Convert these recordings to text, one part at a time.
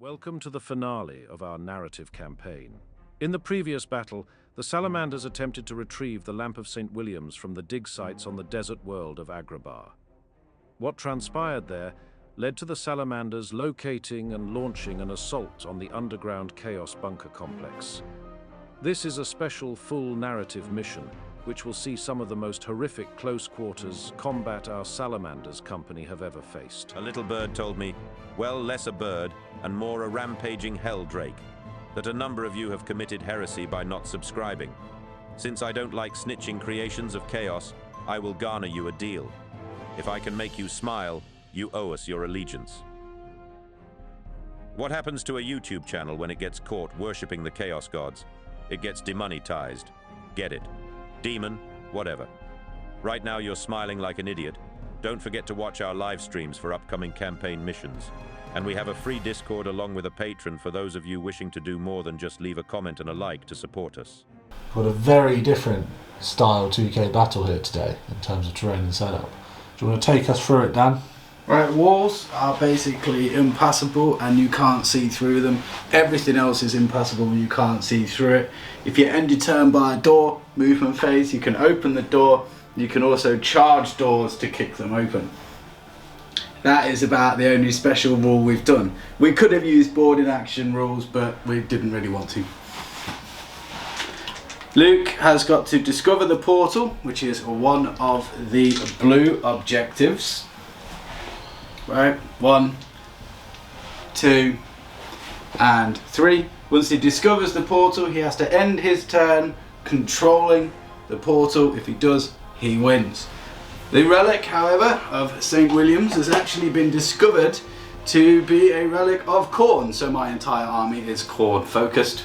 Welcome to the finale of our narrative campaign. In the previous battle, the Salamanders attempted to retrieve the Lamp of St Williams from the dig sites on the desert world of Agrabah. What transpired there led to the Salamanders locating and launching an assault on the underground Chaos bunker complex. This is a special full narrative mission, which will see some of the most horrific close-quarters combat our Salamanders company have ever faced. A little bird told me, well, less a bird and more a rampaging hell drake, that a number of you have committed heresy by not subscribing. Since I don't like snitching creations of chaos, I will garner you a deal. If I can make you smile, you owe us your allegiance. What happens to a YouTube channel when it gets caught worshipping the chaos gods? It gets demonetized. Get it? Demon, whatever. Right now you're smiling like an idiot. Don't forget to watch our live streams for upcoming campaign missions. And we have a free Discord along with a patron for those of you wishing to do more than just leave a comment and a like to support us. Got a very different style 2K battle here today in terms of terrain and setup. Do you want to take us through it, Dan? Right, walls are basically impassable and you can't see through them. Everything else is impassable and you can't see through it. If you end your turn by a door movement phase, you can open the door. You can also charge doors to kick them open. That is about the only special rule we've done. We could have used board in action rules, but we didn't really want to. Luke has got to discover the portal, which is one of the blue objectives. Right, 1, 2, and 3. Once he discovers the portal, he has to end his turn controlling the portal. If he does, he wins. The relic, however, of St Williams has actually been discovered to be a relic of Khorne, so my entire army is Khorne focused.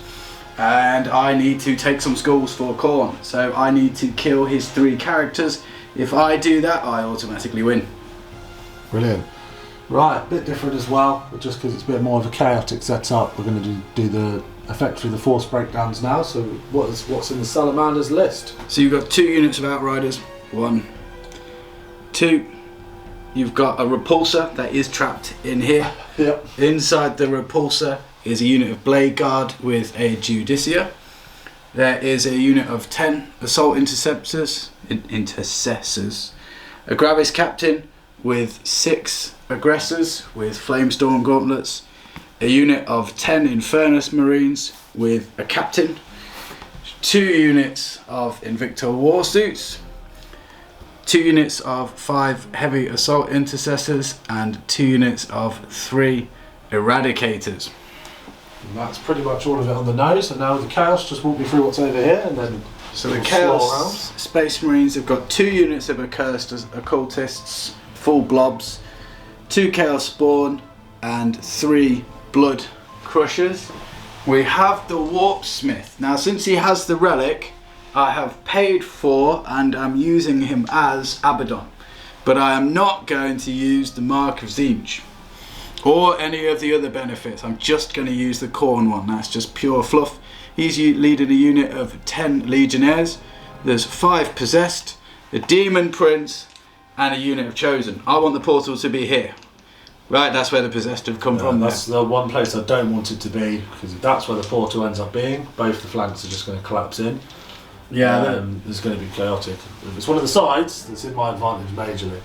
And I need to take some skulls for Khorne, so I need to kill his 3 characters. If I do that, I automatically win. Brilliant. Right, a bit different as well, but just because it's a bit more of a chaotic setup, we're going to do the effectively the force breakdowns now. So what's in the Salamanders list? So you've got 2 units of Outriders. 1, 2. You've got a repulsor that is trapped in here. Yep. Inside the repulsor is a unit of Blade Guard with a Judicia. There is a unit of 10 assault intercessors, a Gravis Captain with 6 aggressors with Flamestorm gauntlets, a unit of 10 Infernus Marines with a captain, 2 units of Invictor Warsuits, 2 units of 5 heavy assault intercessors, and 2 units of 3 eradicators. And that's pretty much all of it on the nose. And now with the chaos, just walk me through what's over here, and then so the Chaos Space Marines have got 2 units of accursed occultists, full blobs, 2 Chaos Spawn, and 3 Blood Crushers. We have the Warp Smith. Now, since he has the relic, I have paid for and I'm using him as Abaddon, but I am not going to use the Mark of Tzeentch or any of the other benefits. I'm just going to use the Khorne one. That's just pure fluff. He's leading a unit of 10 Legionnaires. There's 5 Possessed, a Demon Prince, and a unit of Chosen. I want the portal to be here. Right, that's where the Possessed have come from. That's the one place I don't want it to be, because if that's where the portal ends up being, both the flanks are just going to collapse in. Yeah, there's going to be chaotic. If it's one of the sides, that's in my advantage majorly.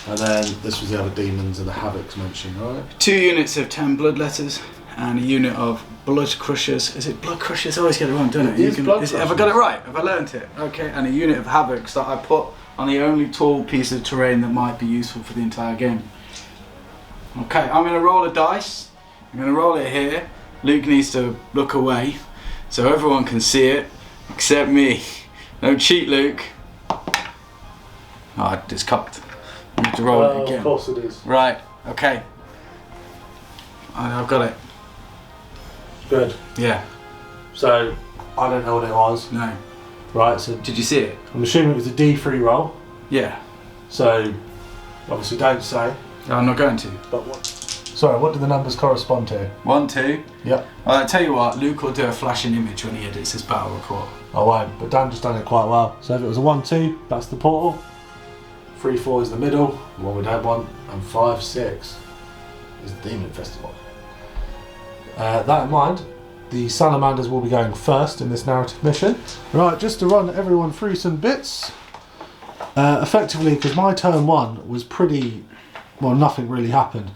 And then this was the other demons and the Havocs mentioned, right? 2 units of 10 Bloodletters and a unit of Blood Crushers. Is it Blood Crushers? I always get it wrong, don't it? Have I got it right? Have I learnt it? Okay, and a unit of Havocs that I put on the only tall piece of terrain that might be useful for the entire game. Okay, I'm going to roll a dice. I'm going to roll it here. Luke needs to look away so everyone can see it except me. Don't cheat, Luke. Oh, it's cocked. I have to roll it again. Of course it is. Right, okay. I've got it. Good. Yeah. So, I don't know what it was. No. Right, so Did you see it? I'm assuming it was a D3 roll. Yeah. So, obviously don't say. I'm not going to. But what? Sorry, what do the numbers correspond to? 1, 2. Yep. I'll tell you what, Luke will do a flashing image when he edits his battle report. I won't, but Dan just done it quite well. So if it was a 1, 2, that's the portal. 3, 4 is the middle, the one we don't want, and 5, 6 is the Demon Festival. That in mind, the Salamanders will be going first in this narrative mission. Right, just to run everyone through some bits. Effectively, because my turn 1 was pretty... well, nothing really happened.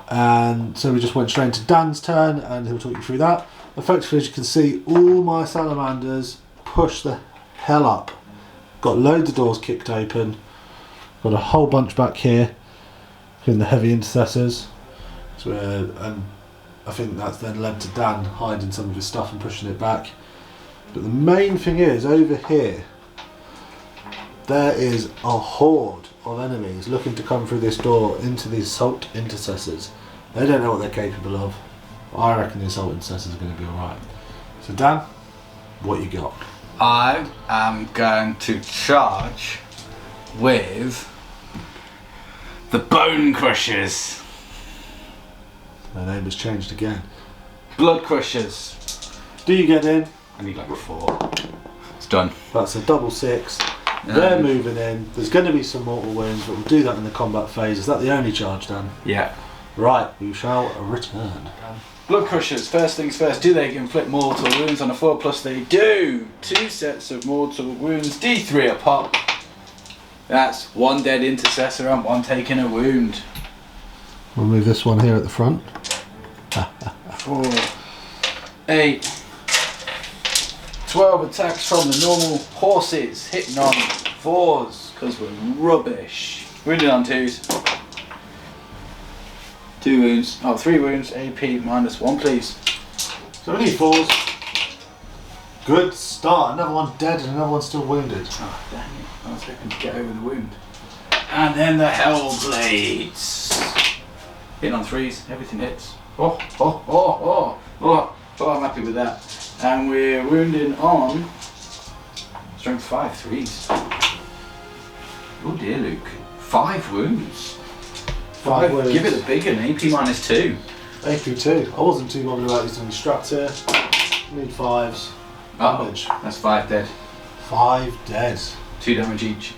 And so we just went straight into Dan's turn, and he'll talk you through that. Effectively, as you can see, all my Salamanders push the hell up. Got loads of doors kicked open. Got a whole bunch back here in the heavy intercessors. So, and I think that's then led to Dan hiding some of his stuff and pushing it back. But the main thing is, over here, there is a horde of enemies looking to come through this door into the assault intercessors. They don't know what they're capable of. I reckon the assault intercessors are going to be alright. So Dan, what you got? I am going to charge with the Bone Crushers. Their name has changed again. Blood Crushers. Do you get in? I need like 4. It's done. That's a double 6. They're moving in. There's going to be some mortal wounds, but we'll do that in the combat phase. Is that the only charge, Dan? Yeah. Right, we shall return. Blood Crushers, first things first, do they inflict mortal wounds on a 4+? They do! 2 sets of mortal wounds, D3 a pop. That's 1 dead intercessor and 1 taking a wound. We'll move this one here at the front. 4, 8, 12 attacks from the normal horses, hitting on 4s, because we're rubbish. Wounded on 2s. 2 wounds, 3 wounds, AP -1 please. So we need 4s. Good start. Another one dead and another one still wounded. Oh, dang it. I was hoping to get over the wound. And then the Hellblades. Hitting on 3s, everything hits. Oh, I'm happy with that. And we're wounding on strength 5, 3s. Oh dear, Luke. 5 wounds. 5 wounds. Give it a big one, AP -2. AP 2. I wasn't too bothered about using straps here. Need 5s. Damage. That's 5 dead. 5 dead. 2 damage each.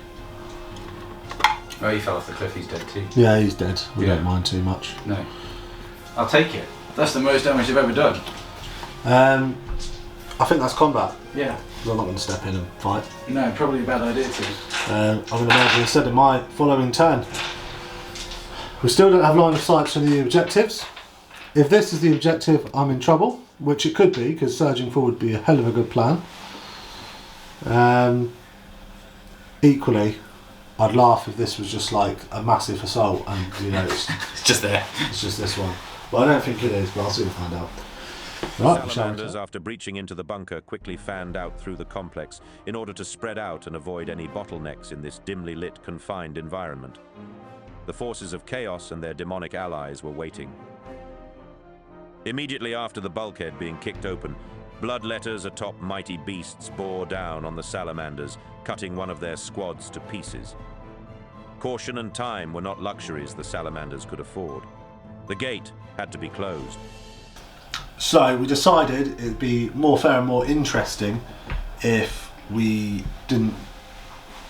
Oh, he fell off the cliff, he's dead too. Yeah, he's dead. We don't mind too much. No. I'll take it. That's the most damage they've ever done. I think that's combat. Yeah. I'm not going to step in and fight. No, probably a bad idea too. I'm going to mark instead of my following turn. We still don't have line of sight for the objectives. If this is the objective, I'm in trouble, which it could be, because surging forward would be a hell of a good plan. Equally, I'd laugh if this was just like a massive assault and, you know, it's just there. It's just this one. But I don't think it is, but I'll soon find out. Right, Salamanders, after breaching into the bunker, quickly fanned out through the complex in order to spread out and avoid any bottlenecks in this dimly lit, confined environment. The forces of chaos and their demonic allies were waiting. Immediately after the bulkhead being kicked open, blood letters atop mighty beasts bore down on the Salamanders, cutting one of their squads to pieces. Caution and time were not luxuries the Salamanders could afford. The gate had to be closed. So we decided it'd be more fair and more interesting if we didn't,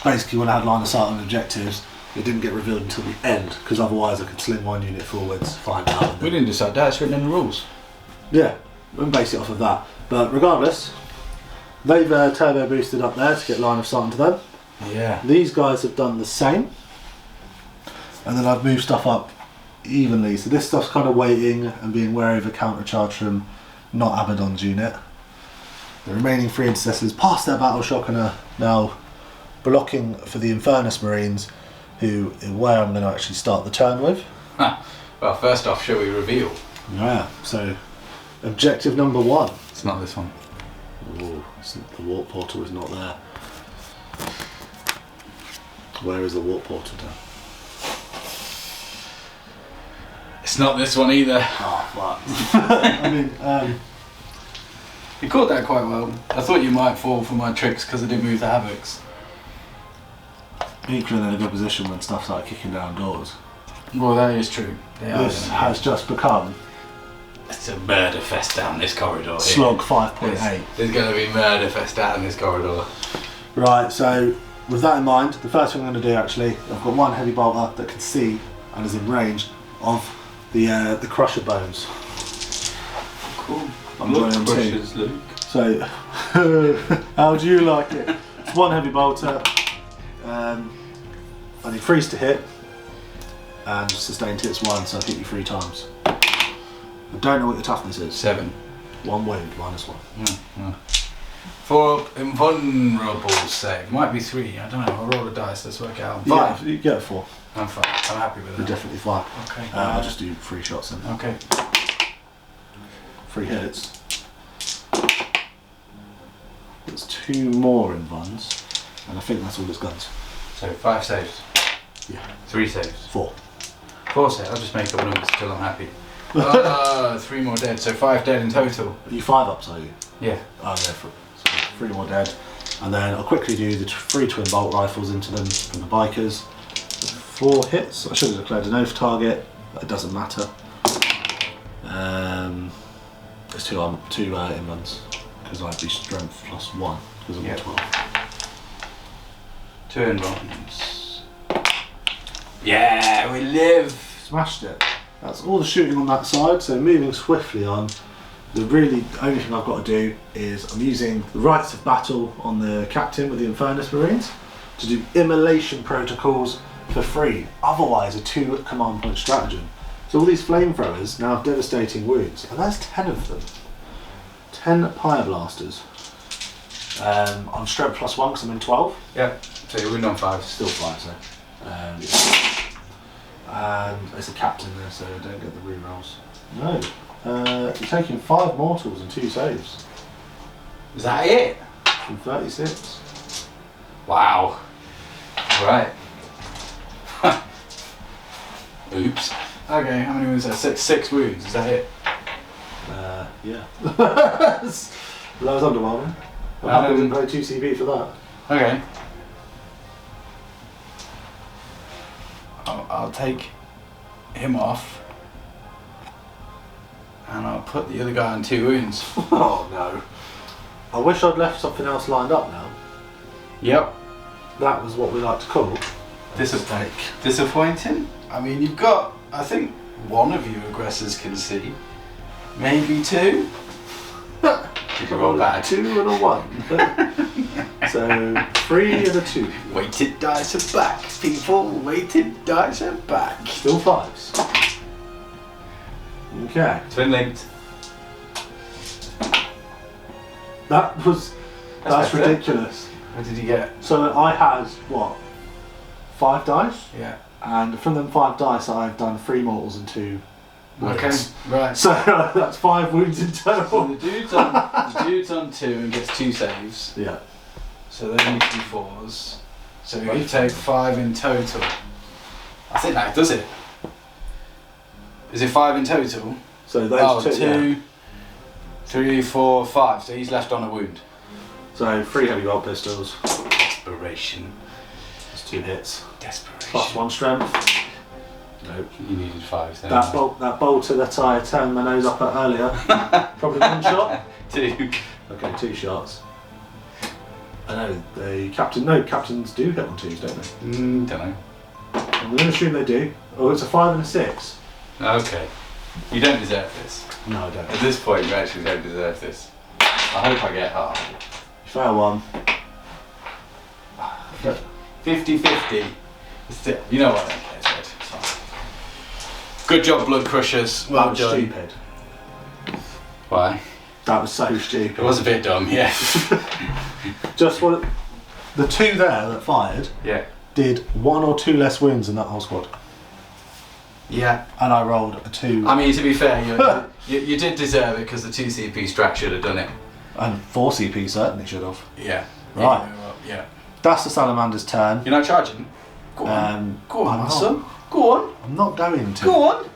basically when I had line of sight on objectives, it didn't get revealed until the end, because otherwise I could sling one unit forwards, find out. We didn't decide that, it's written in the rules. Yeah, we can base it off of that. But regardless, they've turbo boosted up there to get line of sight into them. Yeah. These guys have done the same. And then I've moved stuff up evenly. So this stuff's kind of waiting and being wary of a counter charge from not Abaddon's unit. The remaining 3 intercessors passed their battle shock and are now blocking for the Infernus Marines, who where I'm going to actually start the turn with. Well, first off, shall we reveal? Yeah, so objective number 1. It's not this one. Ooh, the warp portal is not there. Where is the warp portal down? It's not this one either. Oh, fuck. I mean, you caught that quite well. I thought you might fall for my tricks because I didn't move the Havocs. equally in a good position when stuff started kicking down doors. Well, that is true. This has just become... It's a murder fest down this corridor here. Slog 5.8. There's going to be murder fest down this corridor. Right, so with that in mind, the first thing I'm going to do actually, I've got one heavy bolter that can see and is in range of the crusher bones. Cool. I'm joining two. Luke. So, how do you like it? It's one heavy bolter. I need 3s to hit, and sustained hits 1, so I hit you 3 times. I don't know what your toughness is. 7. 1 wound, -1. For invulnerable save, might be 3. I don't know. I'll roll the dice. Let's work it out. 5. Yeah, you get a 4. I'm fine. I'm happy with You're that. definitely fine. Okay. I'll just do 3 shots then. Okay. 3 hits. There's 2 more in ones, and I think that's all its guns. So 5 saves. Yeah. 3 saves. 4. 4 saves. I'll just make up numbers till I'm happy. 3 more dead. So 5 dead in total. Are you 5 ups, are you? Yeah. Oh, yeah, so 3 more dead. And then I'll quickly do the 3 twin bolt rifles into them from the bikers. 4 hits. I should have declared an oath target, but it doesn't matter. There's 2 in ones, because I'd be strength +1, because I'm 12. 2 in ones. Yeah, we live! Smashed it. That's all the shooting on that side, so moving swiftly on. The only thing I've got to do is I'm using the rights of battle on the captain with the Infernus Marines to do immolation protocols for free. Otherwise, a 2 command point stratagem. So all these flamethrowers now have devastating wounds, and there's 10 of them. 10 pyre blasters. I'm strength +1 because I'm in 12. Yeah, so you're winning on 5. Still 5, so. And there's a captain there, so I don't get the rerolls. No. You're taking 5 mortals and 2 saves. Is that it? From 36. Wow. Right. Oops. Okay, how many wounds are there? 6 wounds, is that it? Yeah. That was underwhelming. I didn't play 2 CB for that. Okay. I'll take him off. And I'll put the other guy on 2 wounds. Oh no. I wish I'd left something else lined up now. Yep. That was what we like to call Disappointing? I mean, you've got, I think, 1 of you aggressors can see. Maybe 2? Did you roll bad? 2 and a 1. So 3 and a 2. Weighted dice are back, people. Weighted dice are back. Still 5s. Okay. Twin linked. That's ridiculous. What did you get? So I had, what, 5 dice? Yeah. And from them 5 dice I've done 3 mortals and 2 wounds. Okay, right. So that's 5 wounds in So total. the dude's on 2 and gets 2 saves. Yeah. So they need to be 4s. So you take 5 in total. I think that does it. Is it 5 in total? So those 2, 2, 3, 4, 5. So he's left on a wound. So 3 heavy bolt pistols. Desperation. That's 2 hits. Desperation. +1 strength. Nope. You needed 5 then. That bolter that I turned my nose up at earlier. Probably 1 shot. 2. Okay, 2 shots. I know captains do hit on 2s, don't they? Don't know. I'm going to assume they do. Oh, it's a 5 and a 6. Okay. You don't deserve this. No, I don't. At this point, you actually don't deserve this. I hope I get half. You fail 1. 50-50. Still, you know what? Okay, it's good. It's fine. Good job, Blood Crushers. Well That was done. stupid. Why? That was so stupid. It was a bit dumb, yeah. Just what the 2 there that fired Yeah. did 1 or 2 less wounds than that whole squad. Yeah. And I rolled a 2. I mean, to be fair, you did deserve it because the 2 CP strat should have done it. And 4 CP certainly should have. Yeah. Right. Yeah. That's the Salamander's turn. You're not charging? Go on. Go on, I'm my not. son. Go on. I'm not going to. Go on.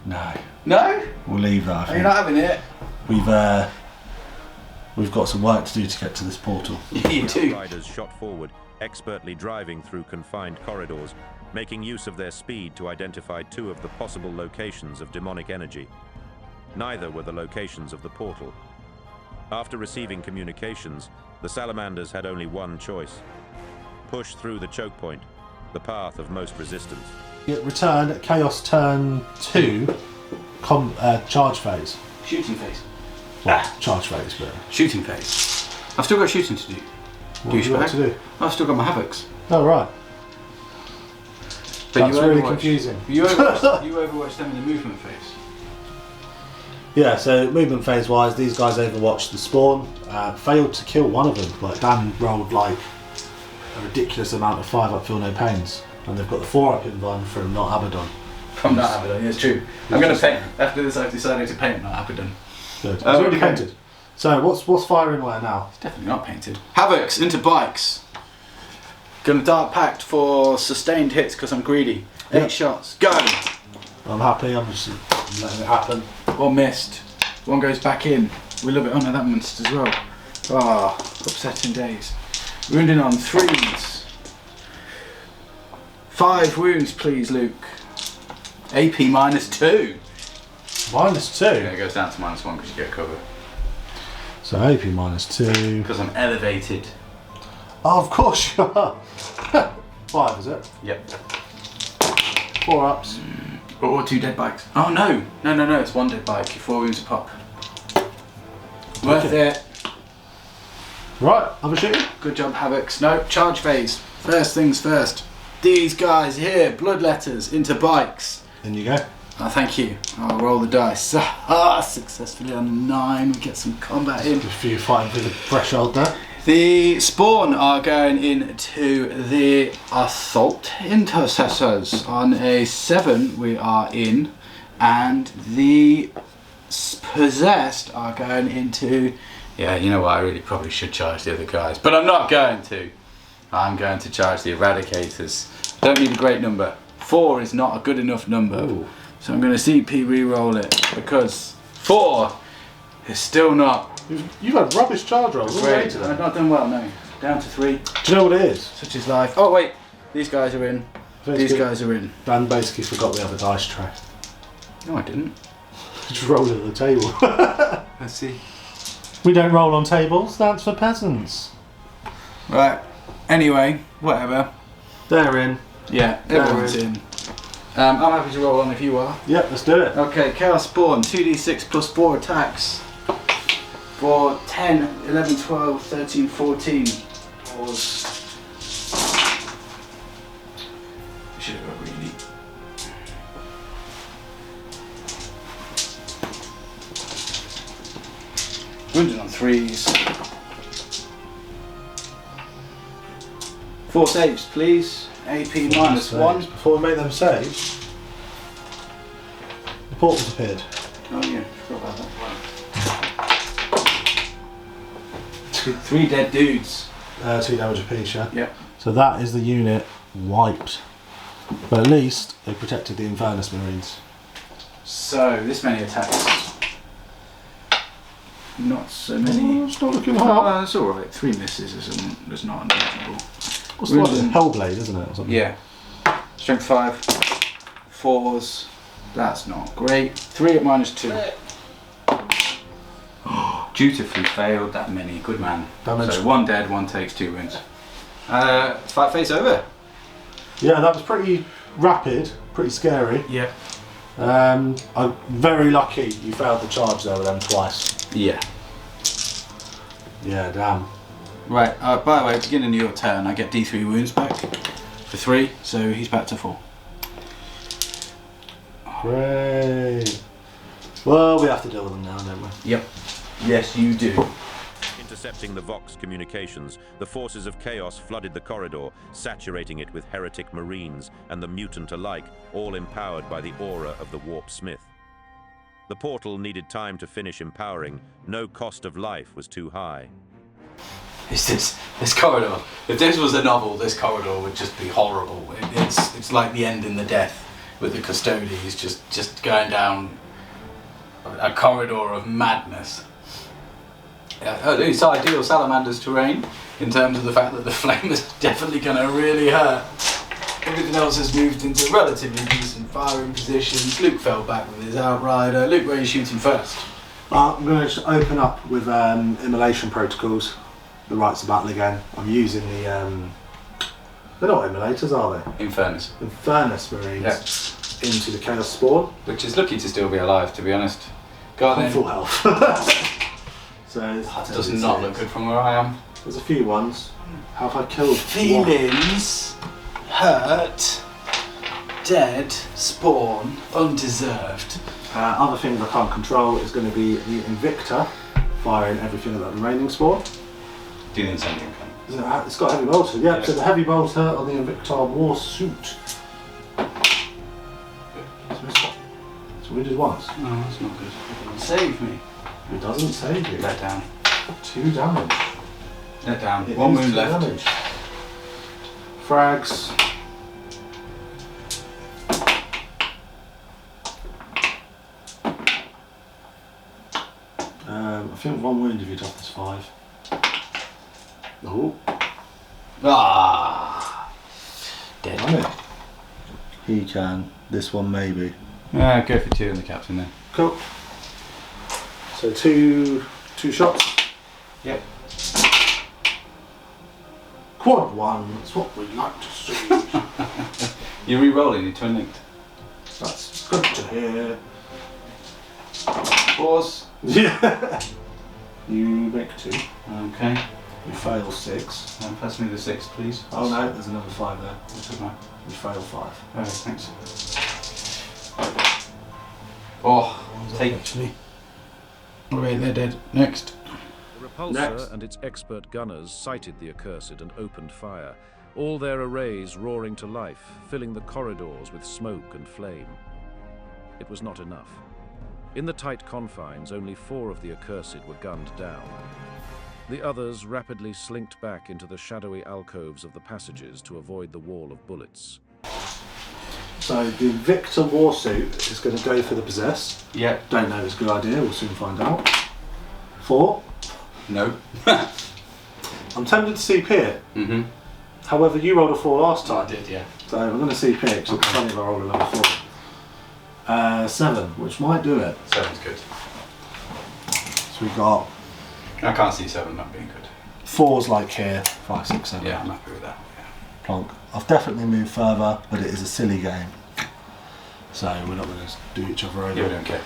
No. No? We'll leave that. I Are think. you not having it? We've got some work to do to get to this portal. You do. Riders shot forward, expertly driving through confined corridors, making use of their speed to identify 2 of the possible locations of demonic energy. Neither were the locations of the portal. After receiving communications, the Salamanders had only one choice: push through the choke point, the path of most resistance. It returned at Chaos turn 2, charge phase. Shooting phase. Well, charge phase, but... Shooting phase. I've still got shooting to do. What do you want to do? I've still got my Havocs. Oh, right. But That's really confusing. You overwatched them in the movement phase. Yeah, so movement phase wise, these guys overwatched the spawn, failed to kill one of them. Like Dan rolled like a ridiculous amount of 5-up feel no pains, and they've got the 4-up in one from not Abaddon. From not Abaddon, yeah, it's true. I'm going to paint. After this, I've decided to paint not Abaddon. Good. It's already painted. So what's firing where now? It's definitely not painted. Havocs into bikes. Gonna Dark Pact for sustained hits because I'm greedy. 8 shots. Go! I'm happy. I'm just letting it happen. One missed. One goes back in. We love it. Oh no, that missed as well. Ah, upsetting days. Wounding on 3s. 5 wounds, please, Luke. AP -2. -2? Yeah, it goes down to -1 because you get cover. So AP -2. Because I'm elevated. Oh, of course you are. 5, is it? Yep. 4 ups. Or 2 dead bikes. Oh no! No, it's 1 dead bike. 4 wounds a pop. Worth it. Right, have a shoot. Good job, Havocs. No, charge phase. First things first. These guys here, bloodletters into bikes. In you go. Oh, thank you. I'll roll the dice. Successfully on a 9. We get some combat in. A few fighting through the threshold there. The spawn are going into the assault intercessors. On a 7 we are in, and the possessed are going into, yeah, you know what, I really probably should charge the other guys, but I'm not going to. I'm going to charge the eradicators. Don't need a great number. 4 is not a good enough number. Ooh. So I'm going to CP re-roll it, because 4 is still not. You've had rubbish charge rolls all day today. I've not done well, no. Down to 3. Do you know what it is? Such is life. Oh wait, these guys are in. These guys are in. Dan basically forgot we have a dice tray. No, I didn't. Just rolled it on the table. Let's see. We don't roll on tables, that's for peasants. Right. Anyway, whatever. They're in. Yeah, everyone's in. I'm happy to roll on if you are. Yep, let's do it. Okay, Chaos Spawn, 2d6 plus 4 attacks. For 10, 11, 12, 13, 14. Pause. Should have got greedy. Wounded on 3s. 4 saves, please. AP -1. Before we make them saves, the portal's appeared. Oh yeah, forgot about that. 3 dead dudes. 2 damage apiece, yeah? Yep. So that is the unit wiped. But at least they protected the Infernus Marines. So, this many attacks. Not so many. Oh, it's not looking hot. That's alright. 3 misses is not unusual. What's the one? Hellblade, isn't it? Or something? Yeah. Strength 5. 4s. That's not great. 3 at -2. Dutifully failed that many. Good man. Damage. So 1 dead, 1 takes 2 wounds. Fight phase over. Yeah, that was pretty rapid, pretty scary. Yeah. I'm very lucky you failed the charge there with them twice. Yeah. Yeah, damn. Right, by the way, beginning of your turn, I get D3 wounds back for 3, so he's back to 4. Great. Well, we have to deal with them now, don't we? Yep. Yes, you do. Intercepting the Vox communications, the forces of chaos flooded the corridor, saturating it with heretic marines and the mutant alike, all empowered by the aura of the Warp Smith. The portal needed time to finish empowering. No cost of life was too high. It's this corridor. If this was a novel, this corridor would just be horrible. It's like the end in the death, with the custodies just going down a corridor of madness. It's ideal Salamander's terrain in terms of the fact that the flame is definitely going to really hurt. Everything else has moved into relatively decent firing positions. Luke fell back with his Outrider. Luke, where are you shooting first? I'm going to just open up with immolation protocols. The rites of battle again. I'm using the they're not immolators, are they? Infernus. Infernus Marines Yeah. into the Chaos Spawn. Which is lucky to still be alive, to be honest. Go on I'm then. full health. So That does not look good from where I am. There's a few ones. How have I killed? Feelings, hurt, dead, spawn, undeserved. Other things I can't control is going to be the Invictor, firing everything at that remaining spawn. Dealing something. It's got heavy bolter, yeah. Yeah. So the heavy bolter on the Invictor war suit. It's wounded once. No, that's not good. It doesn't save me. It doesn't save you. Let down. 2 damage. Let down. It One is wound 2 left. damage. Frags. I think 1 wound if you drop this 5. Oh. Ah. Dead. Damn it. He can. This one maybe. Yeah, go for 2 in the captain then. Cool. So two shots. Yep. Quad 1. That's what we like to see. You're re-rolling, you're twin linked. That's good to hear. Pause. Yeah. You make 2. Okay. You fail 6. Pass me the 6, please. Oh no, there's another 5 there. Good man. You fail 5. Alright, thanks. Oh, take Actually. Alright, they're dead. Next. The repulsor Next. and its expert gunners sighted the accursed and opened fire, all their arrays roaring to life, filling the corridors with smoke and flame. It was not enough. In the tight confines, only 4 of the accursed were gunned down. The others rapidly slinked back into the shadowy alcoves of the passages to avoid the wall of bullets. So the Victor Warsuit is going to go for the Possess. Yep. Don't know if it's a good idea, we'll soon find out. 4. No. I'm tempted to CP it. Mm-hmm. However, you rolled a 4 last time. I did, yeah. So I'm going to CP it because it's funny if I roll another 4. 7, which might do it. 7's good. So we got I can't see 7 not being good. 4's like here, 5, 6, 7. Yeah, I'm happy with that. Yeah. Plonk. I've definitely moved further, but it is a silly game. So we're not going to do each other over. Yeah, we don't care.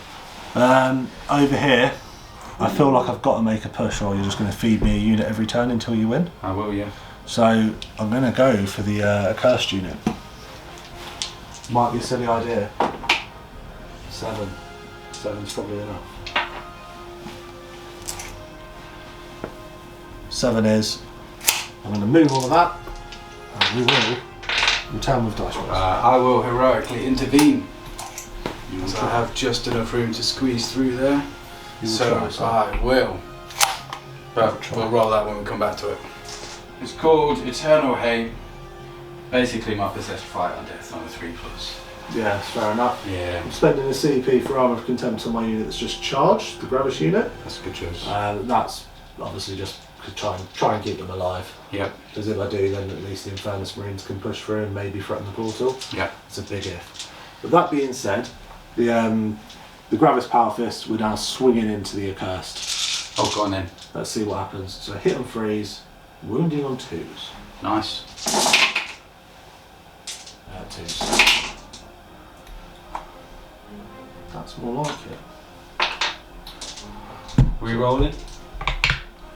Over here, I feel like I've got to make a push or you're just going to feed me a unit every turn until you win. I will, yeah. So I'm going to go for the accursed unit. Might be a silly idea. 7. 7's probably enough. 7 is. I'm going to move all of that. And we will return with dice rolls. I will heroically intervene. So I have just enough room to squeeze through there. You will So try, sir. I will. But we'll roll that when we come back to it. It's called Eternal Hate. Basically my possessed fight on death on a 3+. Yeah, that's fair enough. Yeah, I'm spending a CP for Armour of Contempt on my unit that's just charged, the Gravis unit. that's a good choice. That's obviously just to try and keep them alive. Yep. Because if I do, then at least the Infernus Marines can push through and maybe threaten the portal. Yep. It's a big if. But that being said, the Gravis Power Fist, we're now swinging into the Accursed. Oh, go on then. Let's see what happens. So hit on 3s, wounding on 2s. Nice. 2s. That's more like it. Re-rolling?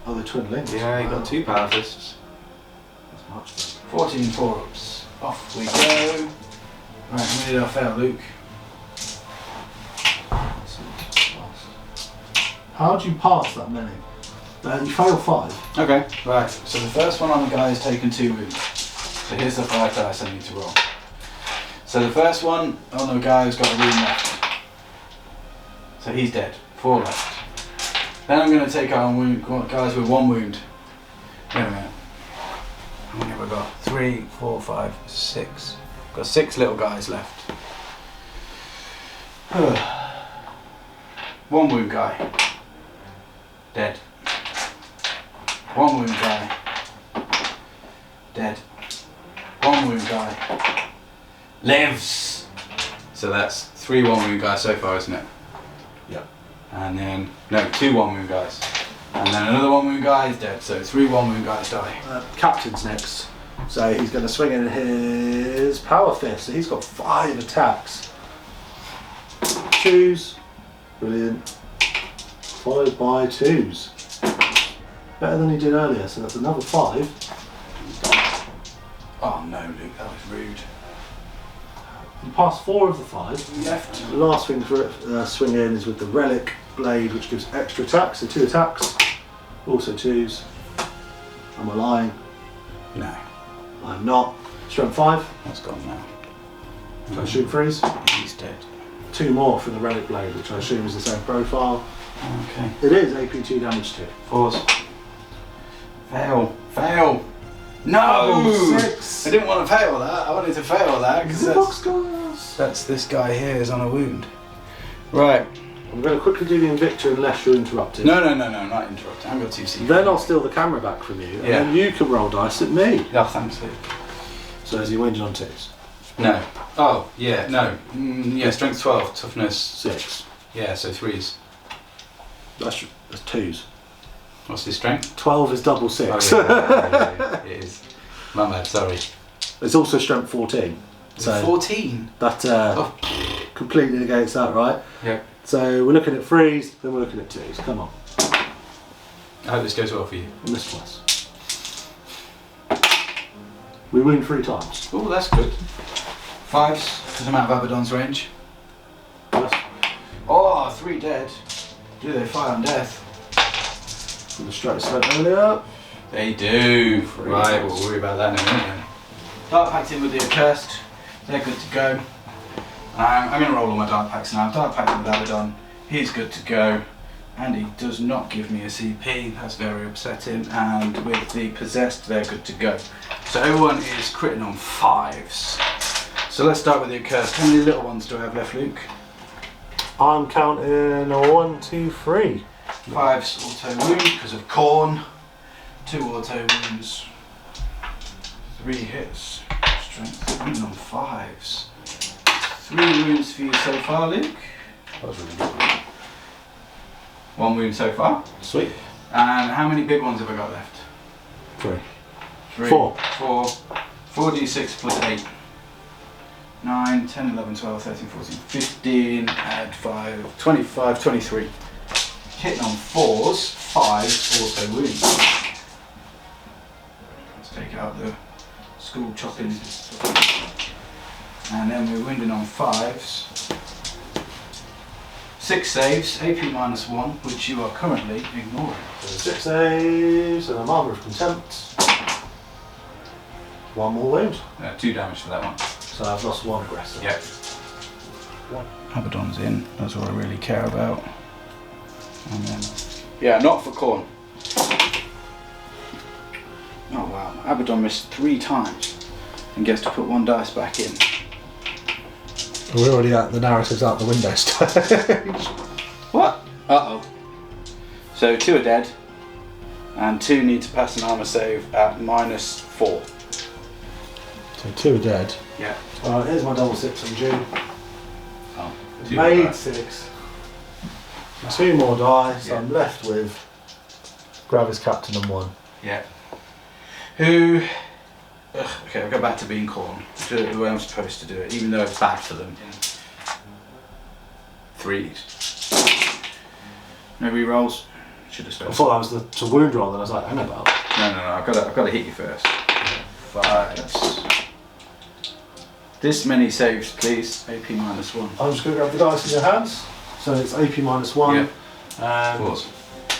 Oh, they're twin links. Yeah, you got 2 power fists. That's much better. 14 4-ups. Off we go. Right, how many did I fail, Luke? How do you pass that many? You fail 5. Okay, right. So the first one on the guy has taken 2 wounds. So here's the 5 dice I need to roll. So the first one on the guy who's got a wound left. So he's dead. 4 left. Then I'm going to take on guys with 1 wound. Wait a minute. How many have I got? 3, 4, 5, 6. Got 6 little guys left. 1 wound guy. Dead. 1 wound guy. Dead. 1 wound guy. Lives! So that's 3 1 wound guys so far, isn't it? Yep. And then, no, 2 1 wound guys. And then another 1 wound guy is dead, so 3 1 wound guys die. Captain's next. So he's going to swing in his Power Fist. So he's got 5 attacks. 2s. Brilliant. followed by 2s. Better than he did earlier, so that's another 5. Oh no, Luke, that was rude. You passed 4 of the 5. Left. The last thing to swing in is with the Relic blade, which gives extra attacks, so 2 attacks, also 2s. Am I lying? No. I'm not. Strength 5. That's gone now. So I shoot freeze. He's dead. 2 more for the Relic blade, which I assume is the same profile. Okay. It is AP 2 damage 2. Pause. Fail. Fail. No! Oh, 6. I didn't want to fail that. I wanted to fail that because that's this guy here is on a wound. Right. I'm going to quickly do the Invictor unless you're interrupted. No, not interrupting. I've got 2 C. Then I'll steal the camera back from you, and then you can roll dice at me. Oh, thanks, Luke. So is he winged on 2s? No. Oh, yeah, no. Yeah, strength 12, toughness 6. Yeah, so 3s. That's 2s. What's his strength? 12 is double 6. Oh, yeah, it is. My bad, sorry. It's also strength 14. So 14? That completely negates that, right? Yeah. So we're looking at 3s, then we're looking at 2s. Come on. I hope this goes well for you. And this twice. We win 3 times. Oh, that's good. 5s, because I'm out of Abaddon's range. Yes. Oh, 3 dead. Do they fire on death? From the strikes spent earlier. They do. 3 Right, times. we'll worry about that in a minute then. Dark Pact in with the Accursed. They're good to go. I'm going to roll all my Dark Pacts now. Dark Pact with Abaddon. He's good to go. And he does not give me a CP. That's very upsetting. And with the Possessed, they're good to go. So everyone is critting on 5s. So let's start with the Accursed. How many little ones do I have left, Luke? I'm counting a 1, 2, 3. 5s auto wound because of Corn. 2 auto wounds. 3 hits. Strength wound on 5s. 3 wounds for you so far, Luke. That was really good. 1 wound so far. Sweet. And how many big ones have I got left? 3. 3. 4. 4d6 plus 8. 9, 10, 11, 12, 13, 14, 15, add 5, 25, 23. Hitting on 4s, 5s auto wounds. Let's take out the school chopping. And then we're wounding on 5s. 6 saves, AP -1, which you are currently ignoring. So 6 saves and a Armour of Contempt. 1 more wound. 2 damage for that one. So I've lost 1 aggressor. Yep. Abaddon's in, that's what I really care about. And then, yeah, not for Corn. Oh wow, Abaddon missed 3 times and gets to put 1 dice back in. We're already at the narratives out the window stage. What? Uh-oh. So 2 are dead and 2 need to pass an armor save at -4. So 2 are dead. Yeah. Alright, here's my double 6 from June. Oh, Made 6. 2 more die, so Yeah. I'm left with Gravis Captain and 1. Yeah. Who... Ugh, okay, I'll go back to being Corn. Do it the way I'm supposed to do it, even though it's bad for them. 3s. No re-rolls. Should have I started. thought that was the wound roll, and I was like, hang about. No, I've got to hit you first. 5s. This many saves, please. AP -1. I'm just going to grab the dice in your hands. So it's AP -1. Yeah. And 4s.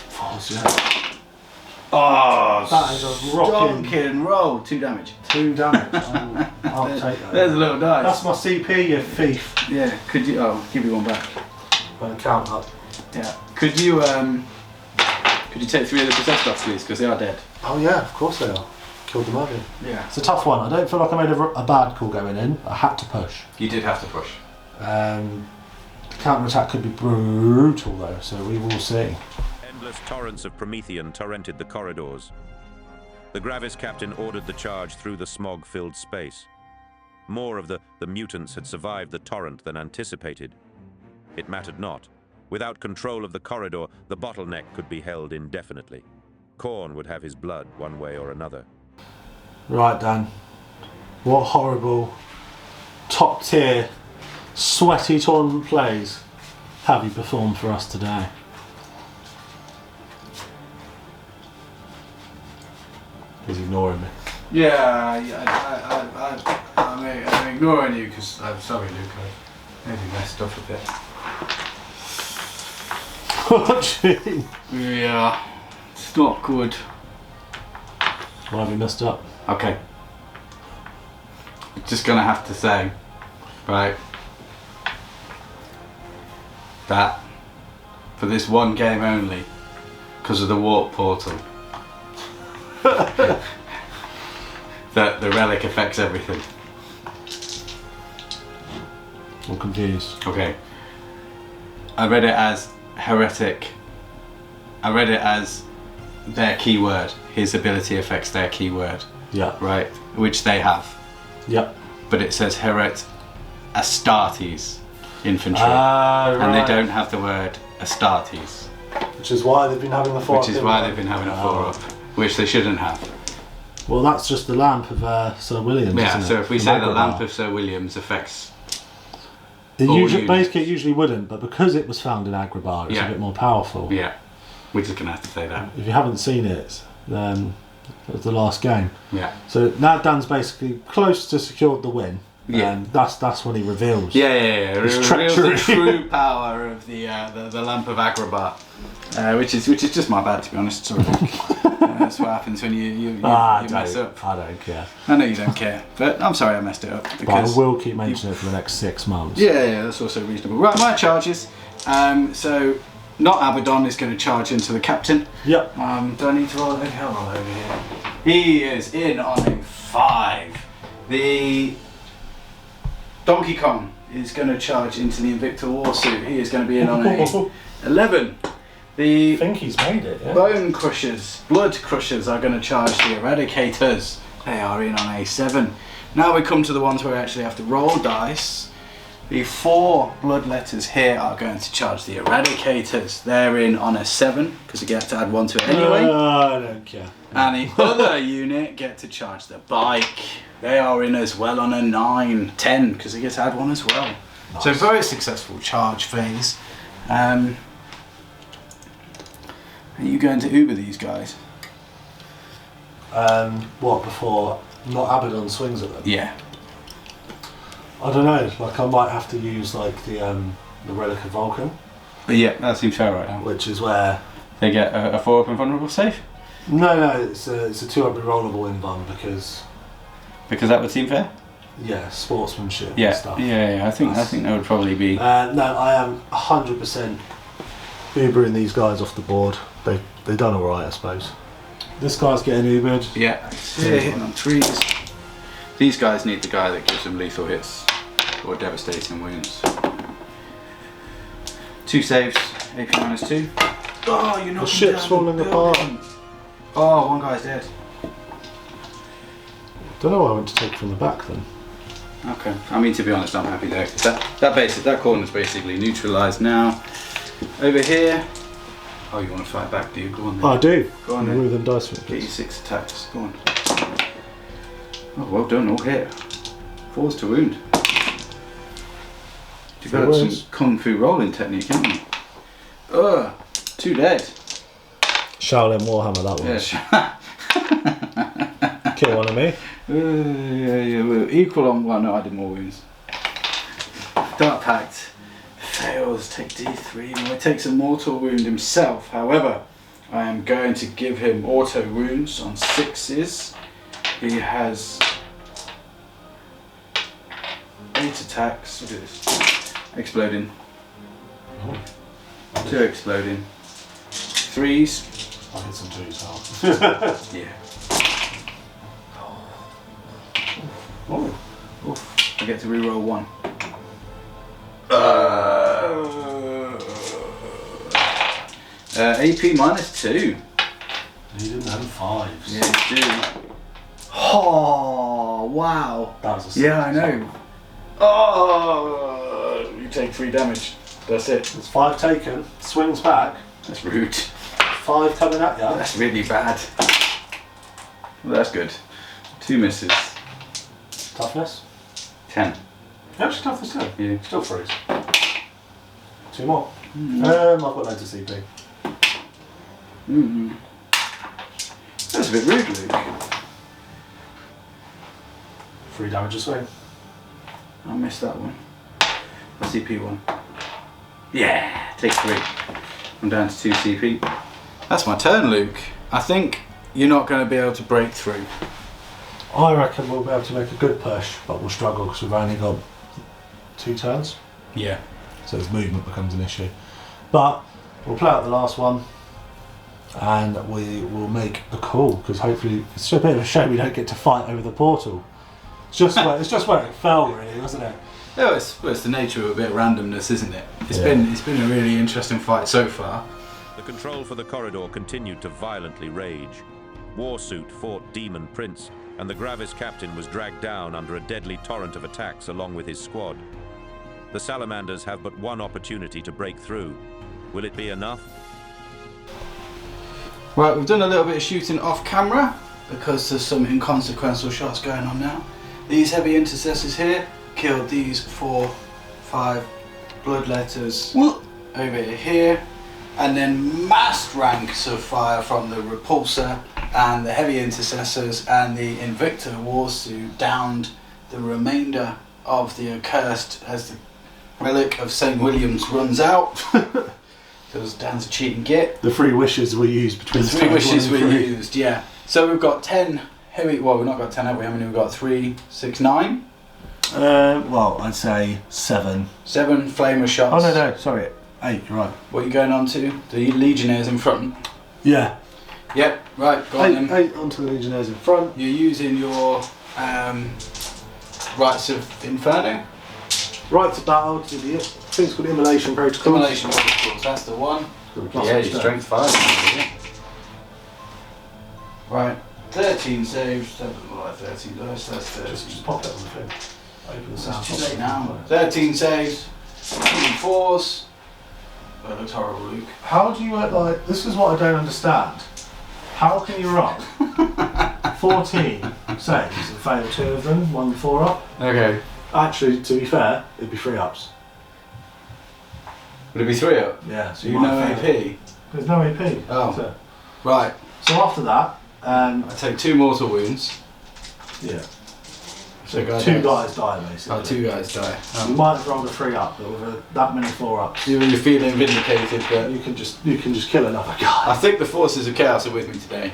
4s, yeah. Oh, That is a rocking stonking roll. 2 damage. 2 damage. I'll take that. There's a little dice. That's my CP, you thief. Yeah. Could you? Oh, give you 1 back. I'll count up. Yeah. Could you take 3 of the possessed off, please? Because they are dead. Oh yeah, of course they are. Killed them earlier. Yeah. It's a tough one. I don't feel like I made a bad call going in. I had to push. You did have to push. The counter attack could be brutal though, so we will see. Endless torrents of Promethean torrented the corridors. The Gravis captain ordered the charge through the smog-filled space. More of the mutants had survived the torrent than anticipated. It mattered not. Without control of the corridor, the bottleneck could be held indefinitely. Khorne would have his blood one way or another. Right, Dan. What horrible, top tier, sweaty tournament plays have you performed for us today? He's ignoring me. Yeah, I'm ignoring you because I'm sorry, Luke. I maybe messed up a bit. What do you mean? Yeah, it's not good. Why have you messed up? Okay. Just gonna have to say, right, that for this one game only, because of the warp portal, that the relic affects everything. I'm confused. Okay. I read it as heretic. I read it as their keyword. His ability affects their keyword. Yeah. Right? Which they have. Yep. But it says heret Astartes infantry. Right. And they don't have the word Astartes. Which is why they've been having the 4 Which is why they've been having a 4-up. Which they shouldn't have. Well, that's just the lamp of Sir Williams. Yeah, isn't so it? if we The say the Magritte lamp bar. of Sir Williams affects It all usually, units. basically, it usually wouldn't, but because it was found in Agrabah, it's Yeah. a bit more powerful. Yeah. We're just gonna have to say that. If you haven't seen it, then it was the last game. Yeah. So now Dan's basically close to secured the win. Yeah. And that's when he reveals. Yeah. It's Reveals the treachery. true power of the lamp of Agrabah, which is just my bad, to be honest. Sorry. That's what happens when you mess up. I don't care. I know you don't care, but I'm sorry I messed it up. But I will keep mentioning it for the next 6 months. Yeah, that's also reasonable. Right, my charges. So not Abaddon is going to charge into the captain. Yep. Do I need to roll? Okay, I'll roll over here. He is in on a 5. The Donkey Kong is going to charge into the Invicta Warsuit. He is going to be in on a 11. The I think he's made it, yeah. Bone Crushers, Blood Crushers are going to charge the Eradicators. They are in on a 7. Now we come to the ones where we actually have to roll dice. The 4 blood letters here are going to charge the Eradicators. They're in on a 7 because you get to add 1 to it anyway. I don't care. And the other unit get to charge the bike. They are in as well on a 9, 10 because they get to add 1 as well. Nice. So very successful charge phase. Are you going to Uber these guys? What, before not Abaddon swings at them? Yeah. I don't know, like I might have to use like the Relic of Vulcan, But yeah, that seems fair right now. which is where... They get a 4-up invulnerable save? No, it's a 2-up rollable invuln because, Because that would seem fair? yeah, sportsmanship Yeah, and stuff. yeah, I think that would probably be... No, I am 100% Ubering these guys off the board. They've done alright, I suppose. This guy's getting Ubered. Yeah, hitting on 3s. These guys need the guy that gives them lethal hits or devastating wounds. 2 saves, AP -2. Oh, you're not. The ship's falling apart. Oh, one guy's dead. Don't know why I went to take from the back then. Okay, I mean, to be honest, I'm happy there. That corner's basically neutralised now. Over here. Oh, you want to fight back, do you? Go on then. I do. Go on Remove then. them dice from it, Get you please. 6 attacks. Go on. Oh, well done, all hit. 4s to wound. Developed some kung fu rolling technique, haven't you? 2 dead. Shaolin Warhammer, that was. Yeah. Kill one of me. Yeah, we're equal on. Well, no, I did more wounds. Dark Pact fails. Take D3. He takes a mortal wound himself. However, I am going to give him auto wounds on 6s. He has 8 attacks. Look at this. Exploding. 2 exploding. 3s. I hit some 2s now. Yeah. Oh. Oof. I get to reroll 1. AP -2. He didn't have 5s. Yeah, you do. Oh, wow. That was a Yeah, I know. Oh, you take 3 damage. That's it. It's 5 taken, swings back, That's rude. 5 coming at you. That's really bad. Well, that's good. 2 misses. Toughness? 10. Actually, toughness 10. Yeah. Still freeze. 2 more. I've got loads of CP. That's a bit rude, Luke. 3 damage a swing. I missed that one. The CP one. Yeah, take 3. I'm down to 2 CP. That's my turn, Luke. I think you're not going to be able to break through. I reckon we'll be able to make a good push, but we'll struggle because we've only got 2 turns. Yeah. So his movement becomes an issue. But we'll play out the last one and we will make a call, because hopefully it's a bit of a shame we don't get to fight over the portal. It's just where it fell, really, wasn't it? No, it's the nature of a bit of randomness, isn't it? It's been a really interesting fight so far. The control for the corridor continued to violently rage. Warsuit fought Demon Prince, and the Gravis captain was dragged down under a deadly torrent of attacks along with his squad. The Salamanders have but one opportunity to break through. Will it be enough? Right, we've done a little bit of shooting off camera because there's some inconsequential shots going on now. These heavy intercessors here killed these 4, 5 bloodletters over here, and then massed ranks of fire from the repulsor and the heavy intercessors, and the Invictor Warsuit downed the remainder of the accursed as the Relic of St Williams runs out. Goes down to cheat and get. The 3 wishes were used between the 3 wishes were used, yeah. So we've got 10 heavy, well, we've not got 10, have we? How many we've got? 3, 6, 9? Well, I'd say 7. 7 flamer shots. Oh, no, sorry. 8, you're right. What are you going on to? The Legionnaires in front? Yeah. Yep, right, go on then. 8 onto the Legionnaires in front. You're using your Rites of Inferno? Right to battle, to the thing's called Immolation Protocol. Immolation Protocols, that's the one. Yeah, your strength 5. Yeah. Right, 13 saves. That doesn't look like 13 dice, that's 13. Just pop it on the thing. Open the sound. It's too late now. 13 saves, 2 4s. That looks horrible, Luke. How do you like? This is what I don't understand. How can you roll 14 saves and fail 2 of them, 1 4 up? Okay. Actually, to be fair, it'd be 3 ups. Would it be 3 up? Yeah. So you know AP? There's no AP. Oh. Right. So after that, I take 2 mortal wounds. Yeah. So 2 guys die basically. Oh, 2 guys die. You might have rolled a 3 up, but with that many 4 ups, you're feeling vindicated, but you can just kill another guy. I think the forces of chaos are with me today.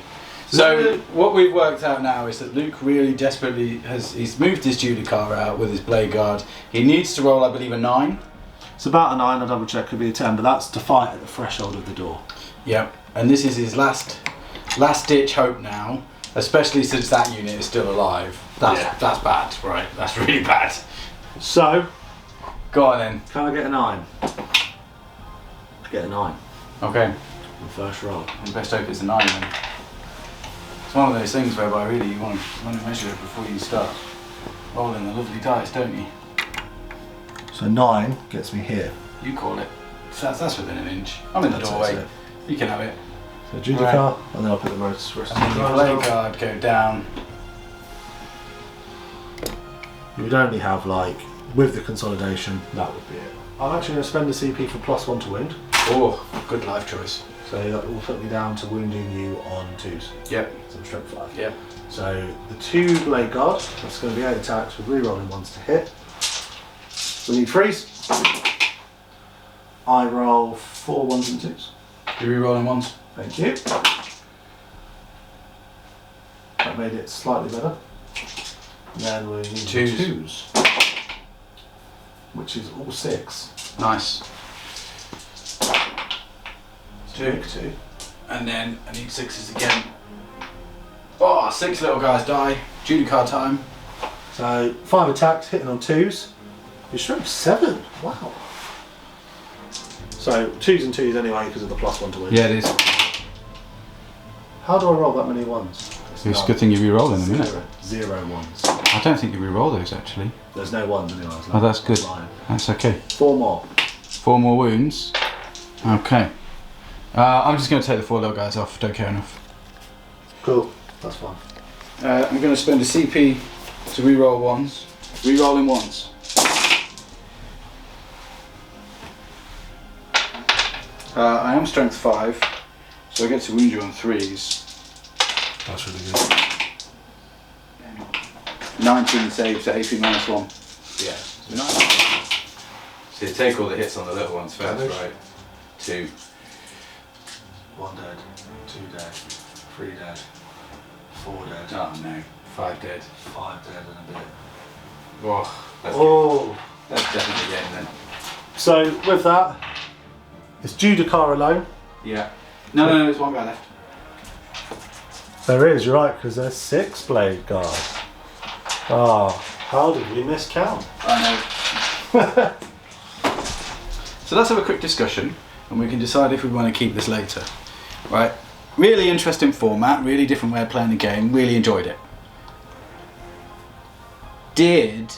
So what we've worked out now is that Luke really desperately he's moved his Judicar out with his Blade Guard. He needs to roll, I believe, a 9. It's about a 9, I'll double check, could be a 10, but that's to fight at the threshold of the door. Yep, and this is his last ditch hope now, especially since that unit is still alive. That's bad, right? That's really bad. So, go on then. Can I get a 9? I get a 9. Okay. The first roll. And best hope it's a 9 then. It's one of those things whereby really you want to measure it before you start rolling the lovely dice, don't you? So 9 gets me here. You call it. That's within an inch. I'm in the doorway. You can have it. So Judicar, right. And then I'll put the rest and then your Blade Guard go down. You would only have, like, with the consolidation, that would be it. I'm actually going to spend a CP for +1 to wound. Oh, good life choice. So that will put me down to wounding you on 2s. Yep. So I'm strength 5. Yep. So the 2 Blade Guard, that's going to be 8 attacks with re-rolling 1s to hit. We need 3s. I roll 4 1s and 2s. You re-rolling 1s. Thank you. That made it slightly better. And then we need 2s. Which is all 6. Nice. 2. 2. And then I need 6s again. Oh, 6 little guys die. Judicar time. So 5 attacks, hitting on 2s. Your strength 7. Wow. So 2s and 2s anyway because of the +1 to win. Yeah, it is. How do I roll that many 1s? It's a good thing you re-roll in a minute. 0 1s. I don't think you re-roll those actually. There's no 1s anyway. Oh, that's good. That's okay. 4 more. 4 more wounds. Okay. I'm just going to take the 4 little guys off. Don't care enough. Cool. That's fine. I'm going to spend a CP to re-roll 1s. Re-rolling 1s. I am strength 5, so I get to wound you on 3s. That's really good. 19 saves at AP -1. Yeah. So you take all the hits on the little ones first, right? 2. 1 dead, 2 dead, 3 dead, 4 dead. Oh no. 5 dead. 5 dead and a bit. Oh, that's definitely getting then. So with that, it's Judicar alone. Yeah. No, there's one guy left. There is, you're right, because there's 6 blade guards. Ah, how did we miscount? I know. So let's have a quick discussion and we can decide if we want to keep this later. Right? Really interesting format, really different way of playing the game, really enjoyed it. Did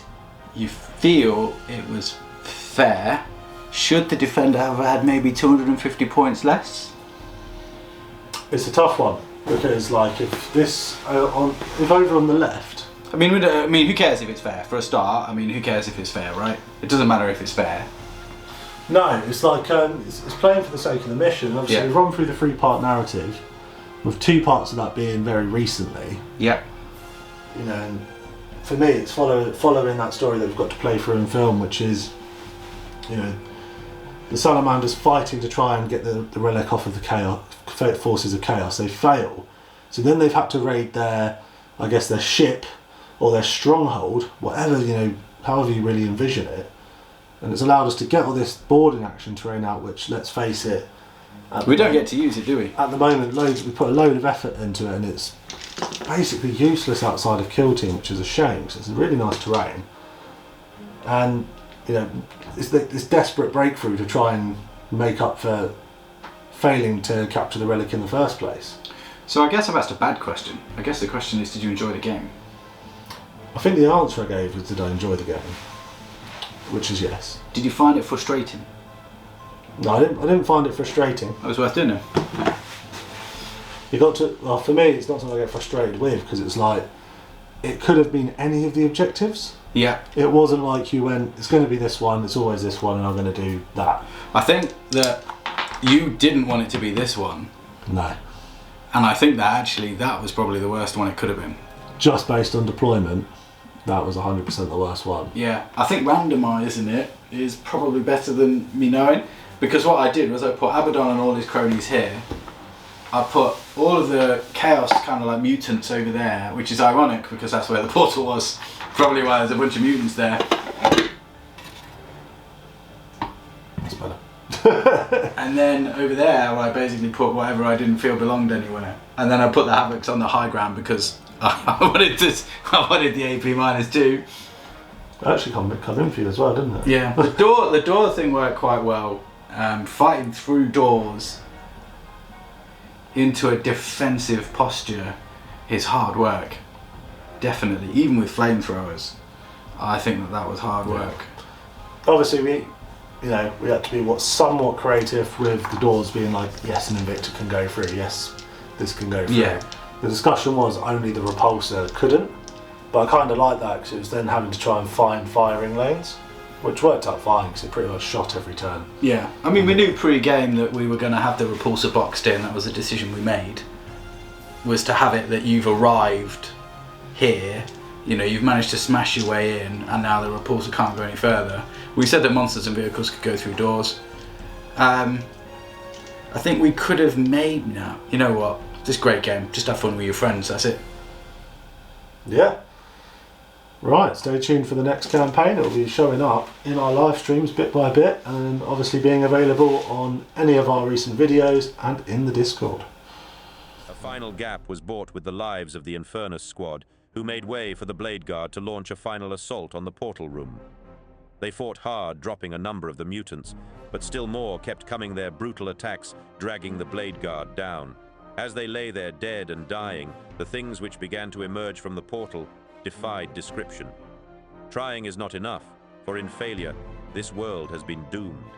you feel it was fair? Should the defender have had maybe 250 points less? It's a tough one, because like if this, if over on the left, I mean, who cares if it's fair? For a start, I mean, who cares if it's fair, right? It doesn't matter if it's fair. no, it's like it's playing for the sake of the mission. Obviously, Yeah. we've run through the 3-part narrative, with 2 parts of that being very recently. Yeah. You know, and for me, it's following that story that we've got to play through in film, which is, you know, the Salamanders fighting to try and get the relic off of the chaos forces of chaos. They fail, so then they've had to raid their ship or their stronghold, whatever, you know, however you really envision it. And it's allowed us to get all this boarding action terrain out, which, let's face it, We don't get to use it, do we? at the moment, we put a load of effort into it, and it's basically useless outside of Kill Team, which is a shame, because it's a really nice terrain. And, you know, it's this desperate breakthrough to try and make up for failing to capture the relic in the first place. So I guess I've asked a bad question. I guess the question is, did you enjoy the game? I think the answer I gave was, did I enjoy the game? Which is yes. Did you find it frustrating? No, I didn't find it frustrating. That was worth doing it. Well, for me, it's not something I get frustrated with, because it's like, it could have been any of the objectives. Yeah. It wasn't like you went, it's going to be this one, it's always this one, and I'm going to do that. I think that you didn't want it to be this one. No. And I think that actually, that was probably the worst one it could have been. Just based on deployment, that was 100% the worst one. Yeah. I think randomising it is probably better than me knowing. Because what I did was I put Abaddon and all his cronies here. I put all of the chaos kind of like mutants over there, which is ironic because that's where the portal was. Probably why there's a bunch of mutants there. That's better. And then over there I basically put whatever I didn't feel belonged anywhere. And then I put the Havocs on the high ground because I wanted the AP -2. It actually come in for you as well, didn't it? Yeah. The door thing worked quite well. Fighting through doors into a defensive posture is hard work. Definitely, even with flamethrowers. I think that was hard work. Obviously, we had to be somewhat creative with the doors being like, yes, an Invictor can go through, yes, this can go through. Yeah. The discussion was only the repulsor couldn't, but I kind of like that because it was then having to try and find firing lanes, which worked out fine because it pretty much shot every turn. Yeah, I mean, we knew pre-game that we were going to have the repulsor boxed in. That was a decision we made, was to have it that you've arrived here, you know, you've managed to smash your way in, and now the repulsor can't go any further. We said that monsters and vehicles could go through doors. I think we could have made, no, you know what, this great game, just have fun with your friends, that's it. Yeah. Right, stay tuned for the next campaign. It'll be showing up in our live streams bit by bit, and obviously being available on any of our recent videos and in the Discord. A final gap was bought with the lives of the Infernus squad, who made way for the Blade Guard to launch a final assault on the portal room. They fought hard, dropping a number of the mutants, but still more kept coming their brutal attacks, dragging the Blade Guard down. As they lay there dead and dying, the things which began to emerge from the portal defied description. Trying is not enough, for in failure, this world has been doomed.